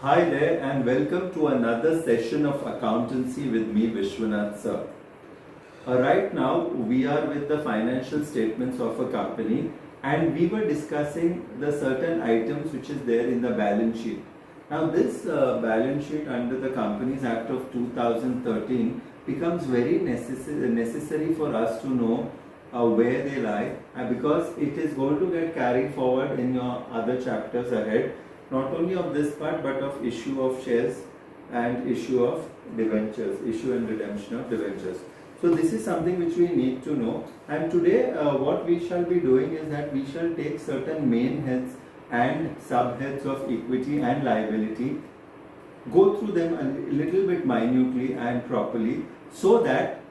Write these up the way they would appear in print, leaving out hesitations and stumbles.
Hi there and welcome to another session of accountancy with me, Vishwanath sir. Right now we are with the financial statements of a company and we were discussing the certain items which is there in the balance sheet. Now this balance sheet under the Companies Act of 2013 becomes very necessary for us to know where they lie because it is going to get carried forward in your other chapters ahead, not only of this part but of issue of shares and issue of debentures, issue and redemption of debentures. So this is something which we need to know, and today what we shall be doing is that we shall take certain main heads and subheads of equity and liability, go through them a little bit minutely and properly so that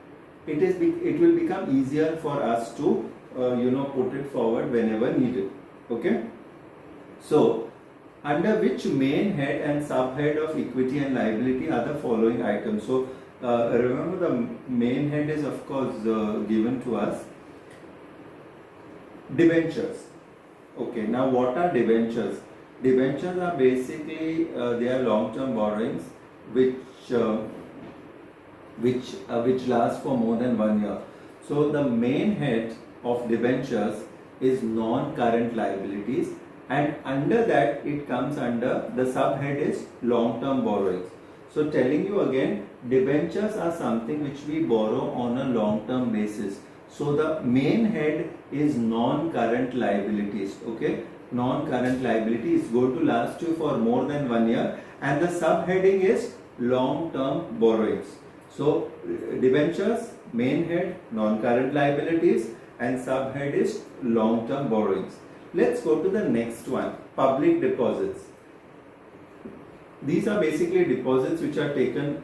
it will become easier for us to put it forward whenever needed. Okay, so under which main head and subhead of equity and liability are the following items. So remember, the main head is of course given to us. Debentures. Okay, now what are debentures? Debentures are basically they are long-term borrowings which last for more than 1 year. So the main head of debentures is non-current liabilities, and under that it comes under the subhead is long-term borrowings. So telling you again, debentures are something which we borrow on a long-term basis. So the main head is non-current liabilities. Okay, non-current liability is going to last you for more than 1 year, and the subheading is long-term borrowings. So debentures, main head, non-current liabilities, and subhead is long-term borrowings. Let's go to the next one, public deposits. These are basically deposits which are taken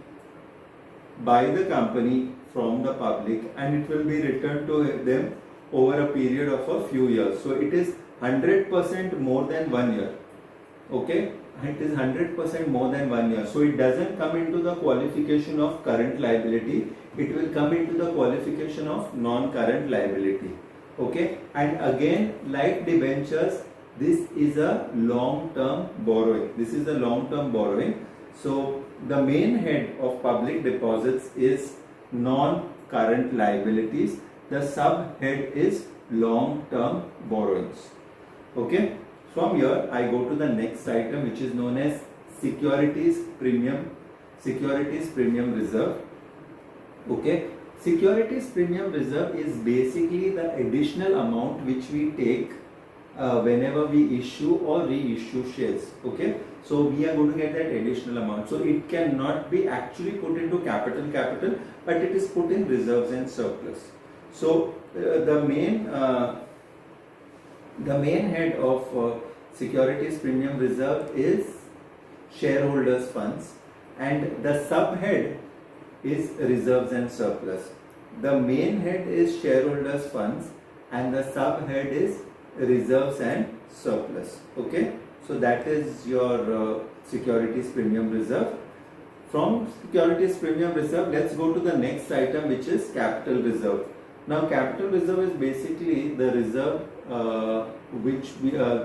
by the company from the public, and it will be returned to them over a period of a few years. So it is 100% more than 1 year. Okay, it is 100% more than 1 year. So it doesn't come into the qualification of current liability. It will come into the qualification of non-current liability. Okay, and again, like debentures, this is a long-term borrowing. This is a long-term borrowing. So the main head of public deposits is non-current liabilities. The subhead is long-term borrowings. Okay, from here I go to the next item, which is known as securities premium reserve. Okay, securities premium reserve is basically the additional amount which we take whenever we issue or reissue shares. Okay, so we are going to get that additional amount. So it cannot be actually put into capital, but it is put in reserves and surplus. So the main head of securities premium reserve is shareholders funds, and the subhead is reserves and surplus. The main head is shareholders funds and the subhead is reserves and surplus. Okay, so that is your securities premium reserve. From securities premium reserve, let's go to the next item, which is capital reserve. Now capital reserve is basically the reserve which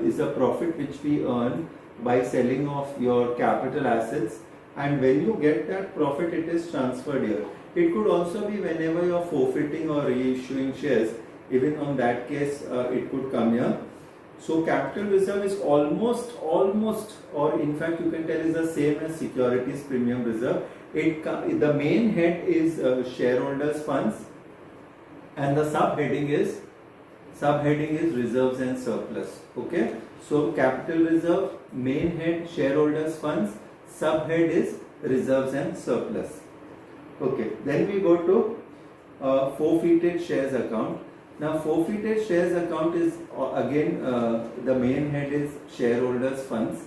is a profit which we earn by selling off your capital assets, and when you get that profit, it is transferred here. It could also be whenever you are forfeiting or reissuing shares. Even on that case, it could come here. So capital reserve is almost, or in fact you can tell is the same as securities premium reserve. The main head is shareholders funds, and the subheading is reserves and surplus. Okay, so capital reserve, main head shareholders funds, subhead is reserves and surplus. Okay, then we go to forfeited shares account. Now forfeited shares account is again the main head is shareholders funds,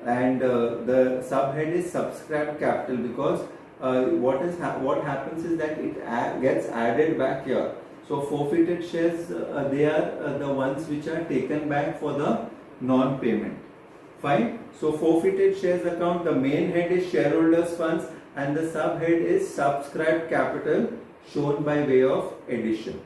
and the subhead is subscribed capital, because what happens is that it gets added back here. So forfeited shares, they are the ones which are taken back for the non-payment. Fine. So forfeited shares account, the main head is shareholders funds and the subhead is subscribed capital, shown by way of addition.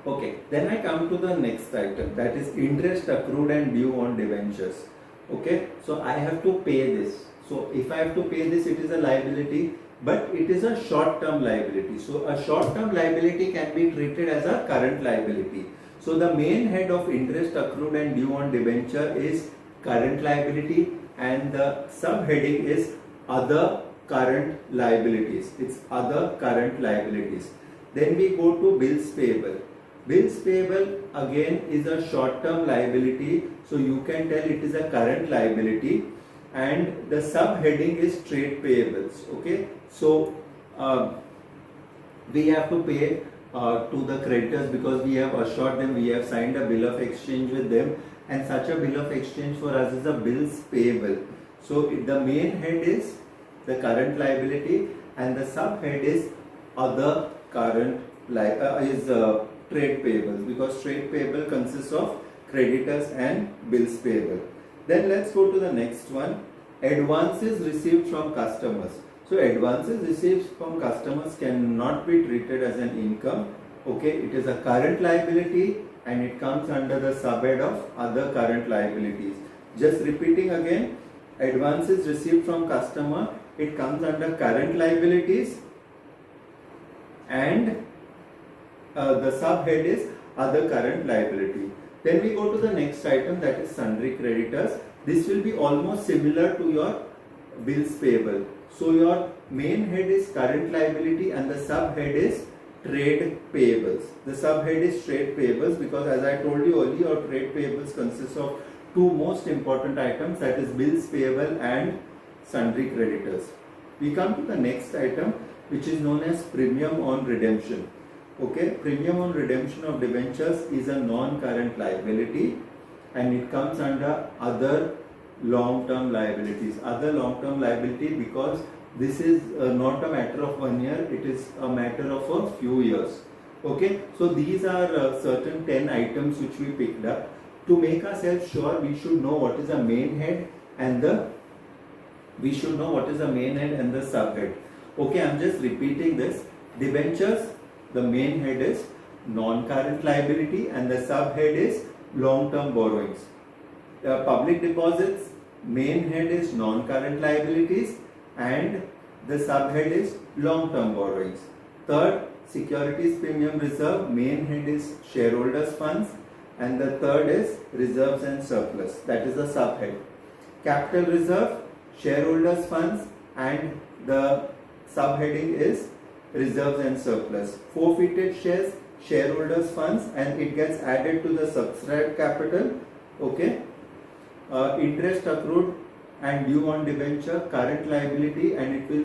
Okay, then I come to the next item, that is interest accrued and due on debentures. Okay, so I have to pay this. So if I have to pay this, it is a liability, but it is a short term liability. So a short term liability can be treated as a current liability. So the main head of interest accrued and due on debenture is current liability, and the subheading is other current liabilities. It's other current liabilities. Then we go to bills payable. Bills payable again is a short term liability, so you can tell it is a current liability, and the subheading is trade payables. Okay, so we have to pay to the creditors because we have assured them, we have signed a bill of exchange with them, and such a bill of exchange for us is a bills payable. So the main head is the current liability, and the subhead is other current trade payables, because trade payable consists of creditors and bills payable. Then let's go to the next one, advances received from customers. So advances received from customers cannot be treated as an income. Okay, it is a current liability and it comes under the subhead of other current liabilities. Just repeating again, advances received from customer, it comes under current liabilities, and the subhead is other current liability. Then we go to the next item, that is sundry creditors. This will be almost similar to your bills payable. So your main head is current liability and the subhead is trade payables. The subhead is trade payables because, as I told you earlier, trade payables consists of two most important items, that is bills payable and sundry creditors. We come to the next item, which is known as premium on redemption. Okay, premium on redemption of debentures is a non-current liability and it comes under other long-term liabilities. Other long-term liability because this is not a matter of 1 year, it is a matter of a few years. Okay, so these are certain 10 items which we picked up. To make ourselves sure, we should know what is the main head and the subhead. Okay, I'm just repeating this. Debentures, the main head is non-current liability and the subhead is long-term borrowings. Public deposits, main head is non-current liabilities and the subhead is long-term borrowings. Third, securities premium reserve, main head is shareholders funds, and the third is reserves and surplus, that is the subhead. Capital reserve, shareholders funds, and the subheading is reserves and surplus. Forfeited shares, shareholders funds, and it gets added to the subscribed capital. Okay, interest accrued and due on debenture, current liability, and it will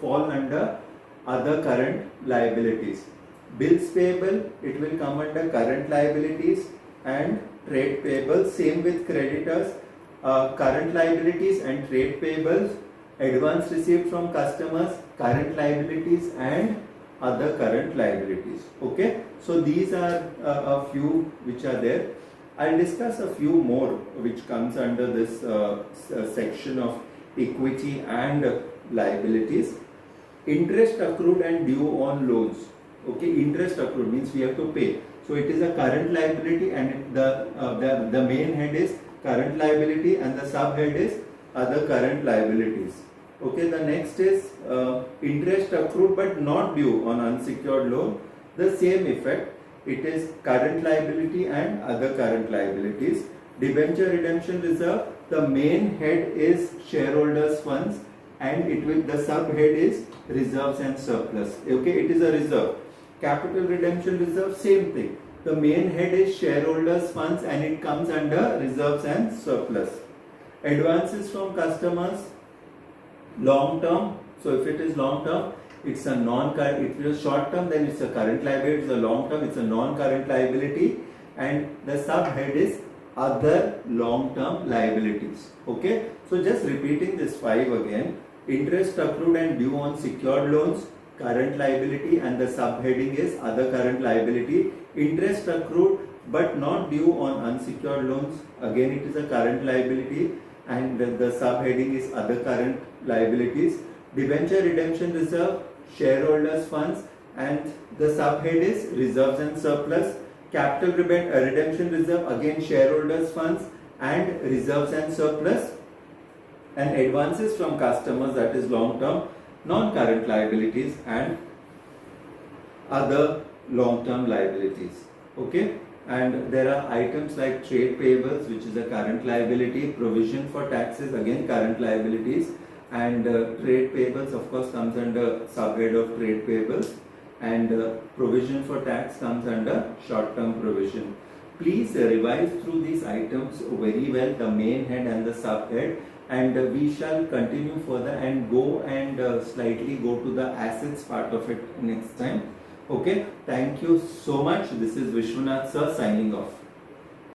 fall under other current liabilities. Bills payable, it will come under current liabilities, and trade payable, same with creditors, current liabilities and trade payables, advance received from customers, current liabilities and other current liabilities. Okay, so these are a few which are there. I'll discuss a few more which comes under this section of equity and liabilities. Interest accrued and due on loans. Okay, interest accrued means we have to pay. So it is a current liability and the main head is current liability and the subhead is other current liabilities. Okay, the next is interest accrued but not due on unsecured loan. The same effect. It is current liability and other current liabilities. Debenture redemption reserve, the main head is shareholders funds and the subhead is reserves and surplus. Okay, it is a reserve. Capital redemption reserve, same thing. The main head is shareholders funds and it comes under reserves and surplus. Advances from customers, long term. So if it is long term, it's a non-current. If it is short term, then it's a current liability. It's a long term, it's a non-current liability, and the subhead is other long-term liabilities. Okay, so just repeating this 5 again. Interest accrued and due on secured loans, current liability, and the subheading is other current liability. Interest accrued but not due on unsecured loans, again it is a current liability, and the subheading is other current liabilities. Debenture redemption reserve, shareholders funds, and the subhead is reserves and surplus. Capital redemption reserve, again shareholders funds, and reserves and surplus, and advances from customers, that is long term non-current liabilities and other long-term liabilities. Okay, and there are items like trade payables, which is a current liability, provision for taxes, again current liabilities, and trade payables of course comes under subhead of trade payables, and provision for tax comes under short-term provision. Please revise through these items very well, the main head and the subhead, and we shall continue further and go and slightly go to the assets part of it next time. Okay, thank you so much. This is Vishwanath sir signing off.